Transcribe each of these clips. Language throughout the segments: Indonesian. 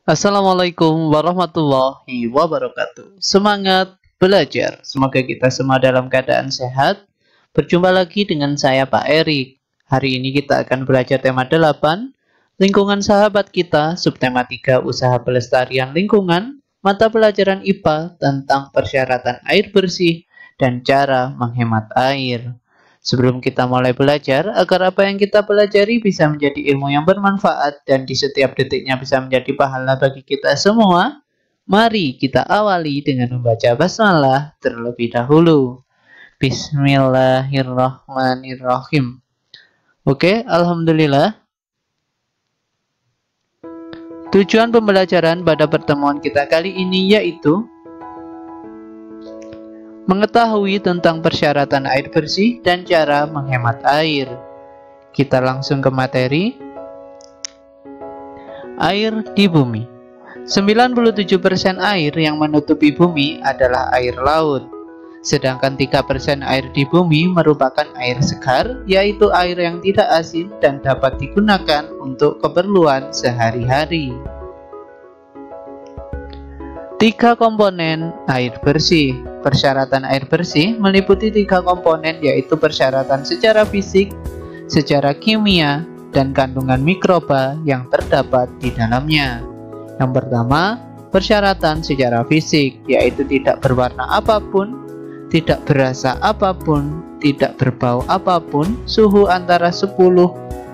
Assalamualaikum warahmatullahi wabarakatuh. Semangat belajar. Semoga kita semua dalam keadaan sehat. Berjumpa lagi dengan saya Pak Erik. Hari ini kita akan belajar tema 8, lingkungan sahabat kita, subtema 3, usaha pelestarian lingkungan, mata pelajaran IPA tentang persyaratan air bersih dan cara menghemat air. Sebelum kita mulai belajar, agar apa yang kita pelajari bisa menjadi ilmu yang bermanfaat dan di setiap detiknya bisa menjadi pahala bagi kita semua, mari kita awali dengan membaca basmalah terlebih dahulu. Bismillahirrahmanirrahim. Oke, alhamdulillah. Tujuan pembelajaran pada pertemuan kita kali ini yaitu mengetahui tentang persyaratan air bersih dan cara menghemat air. Kita langsung ke materi. Air di bumi. 97% air yang menutupi bumi adalah air laut. Sedangkan 3% air di bumi merupakan air segar, yaitu air yang tidak asin dan dapat digunakan untuk keperluan sehari-hari. 3 komponen air bersih. Persyaratan air bersih meliputi 3 komponen, yaitu persyaratan secara fisik, secara kimia, dan kandungan mikroba yang terdapat di dalamnya. Yang pertama, persyaratan secara fisik, yaitu tidak berwarna apapun, tidak berasa apapun, tidak berbau apapun, suhu antara 10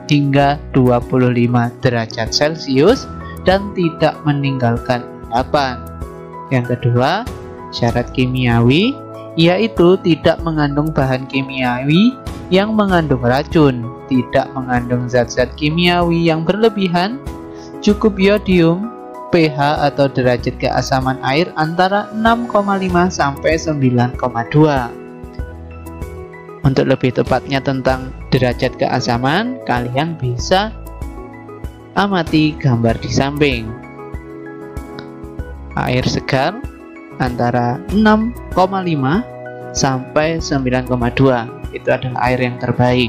hingga 25 derajat Celcius, dan tidak meninggalkan endapan. Yang kedua, syarat kimiawi, yaitu tidak mengandung bahan kimiawi yang mengandung racun, tidak mengandung zat-zat kimiawi yang berlebihan, cukup yodium, pH atau derajat keasaman air antara 6,5 sampai 9,2. Untuk lebih tepatnya tentang derajat keasaman, kalian bisa amati gambar di samping. Air segar antara 6,5 sampai 9,2, itu adalah air yang terbaik.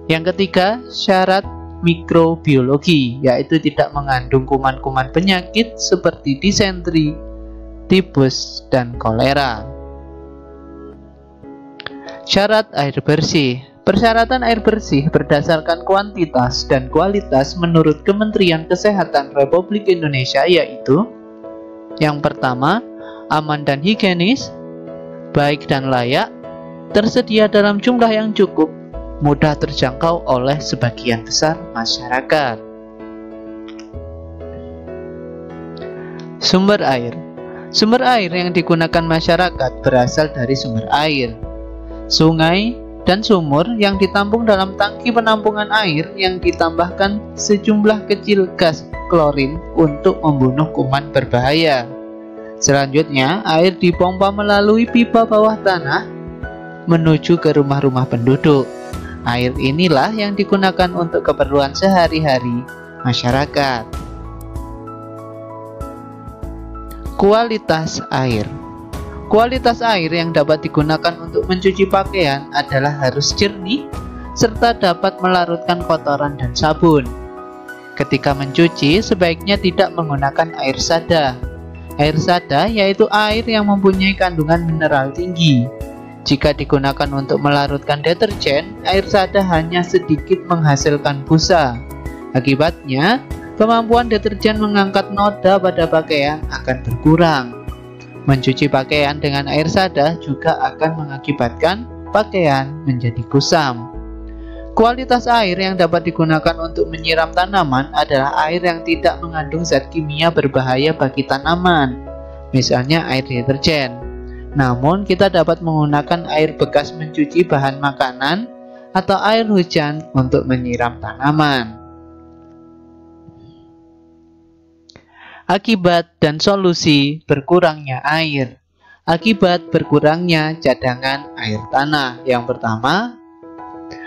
Yang ketiga, syarat mikrobiologi, yaitu tidak mengandung kuman-kuman penyakit seperti disentri, tifus, dan kolera. Syarat air bersih. Persyaratan air bersih berdasarkan kuantitas dan kualitas menurut Kementerian Kesehatan Republik Indonesia, yaitu yang pertama, aman dan higienis, baik dan layak, tersedia dalam jumlah yang cukup, mudah terjangkau oleh sebagian besar masyarakat. Sumber air. Sumber air yang digunakan masyarakat berasal dari sumber air, sungai, dan sumur yang ditampung dalam tangki penampungan air yang ditambahkan sejumlah kecil gas klorin untuk membunuh kuman berbahaya. Selanjutnya, air dipompa melalui pipa bawah tanah menuju ke rumah-rumah penduduk. Air inilah yang digunakan untuk keperluan sehari-hari masyarakat. Kualitas air. Kualitas air yang dapat digunakan untuk mencuci pakaian adalah harus jernih serta dapat melarutkan kotoran dan sabun. Ketika mencuci, sebaiknya tidak menggunakan air sada. Air sada yaitu air yang mempunyai kandungan mineral tinggi. Jika digunakan untuk melarutkan deterjen, air sada hanya sedikit menghasilkan busa. Akibatnya, kemampuan deterjen mengangkat noda pada pakaian akan berkurang. Mencuci pakaian dengan air sada juga akan mengakibatkan pakaian menjadi kusam. Kualitas air yang dapat digunakan untuk menyiram tanaman adalah air yang tidak mengandung zat kimia berbahaya bagi tanaman, misalnya air deterjen. Namun, kita dapat menggunakan air bekas mencuci bahan makanan atau air hujan untuk menyiram tanaman. Akibat dan solusi berkurangnya air. Akibat berkurangnya cadangan air tanah. Yang pertama,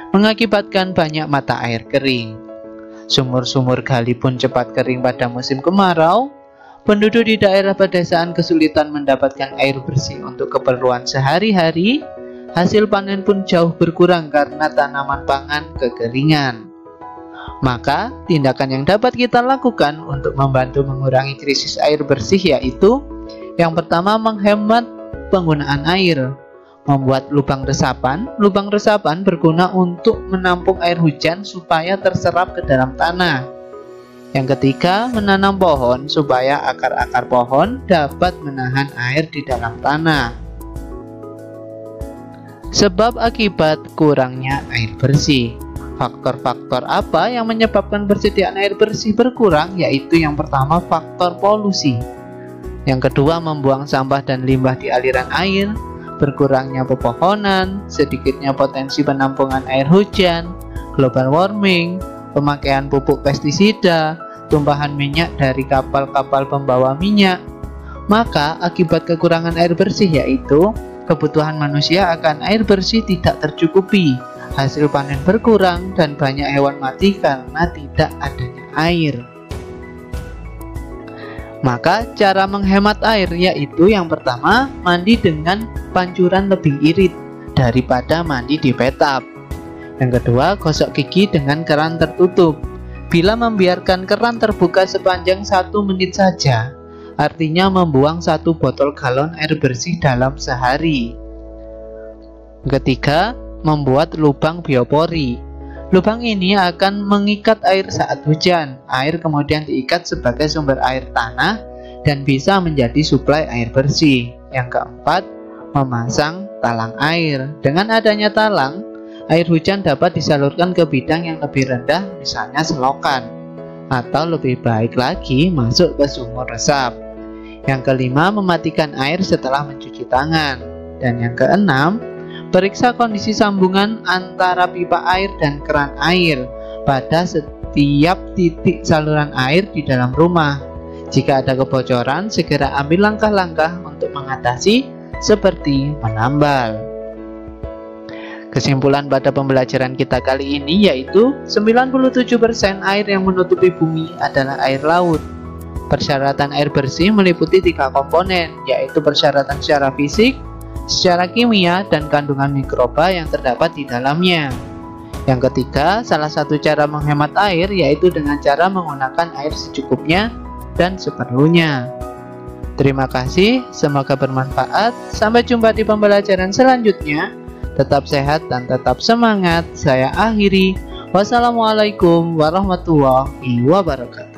mengakibatkan banyak mata air kering. Sumur-sumur gali pun cepat kering pada musim kemarau. Penduduk di daerah pedesaan kesulitan mendapatkan air bersih untuk keperluan sehari-hari. Hasil panen pun jauh berkurang karena tanaman pangan kekeringan. Maka, tindakan yang dapat kita lakukan untuk membantu mengurangi krisis air bersih yaitu yang pertama, menghemat penggunaan air. Membuat lubang resapan. Lubang resapan berguna untuk menampung air hujan supaya terserap ke dalam tanah. Yang ketiga, menanam pohon supaya akar-akar pohon dapat menahan air di dalam tanah. Sebab akibat kurangnya air bersih. Faktor-faktor apa yang menyebabkan persediaan air bersih berkurang? Yaitu yang pertama, faktor polusi. Yang kedua, membuang sampah dan limbah di aliran air, berkurangnya pepohonan, sedikitnya potensi penampungan air hujan, global warming, pemakaian pupuk pestisida, tumpahan minyak dari kapal-kapal pembawa minyak. Maka akibat kekurangan air bersih yaitu kebutuhan manusia akan air bersih tidak tercukupi, hasil panen berkurang, dan banyak hewan mati karena tidak adanya air. Maka cara menghemat air yaitu yang pertama, mandi dengan pancuran lebih irit daripada mandi di bathtub. Yang kedua, gosok gigi dengan keran tertutup. Bila membiarkan keran terbuka sepanjang 1 menit saja, artinya membuang 1 botol galon air bersih dalam sehari. Ketiga, membuat lubang biopori. Lubang ini akan mengikat air saat hujan. Air kemudian diikat sebagai sumber air tanah dan bisa menjadi suplai air bersih. Yang keempat, memasang talang air. Dengan adanya talang, air hujan dapat disalurkan ke bidang yang lebih rendah, misalnya selokan, atau lebih baik lagi masuk ke sumur resap. Yang kelima, mematikan air setelah mencuci tangan. Dan yang keenam, periksa kondisi sambungan antara pipa air dan keran air pada setiap titik saluran air di dalam rumah. Jika ada kebocoran, segera ambil langkah-langkah untuk mengatasi seperti menambal. Kesimpulan pada pembelajaran kita kali ini yaitu 97% air yang menutupi bumi adalah air laut. Persyaratan air bersih meliputi 3 komponen, yaitu persyaratan secara fisik, secara kimia, dan kandungan mikroba yang terdapat di dalamnya. Yang ketiga, salah satu cara menghemat air yaitu dengan cara menggunakan air secukupnya dan seperlunya. Terima kasih, semoga bermanfaat. Sampai jumpa di pembelajaran selanjutnya. Tetap sehat dan tetap semangat. Saya akhiri. Wassalamualaikum warahmatullahi wabarakatuh.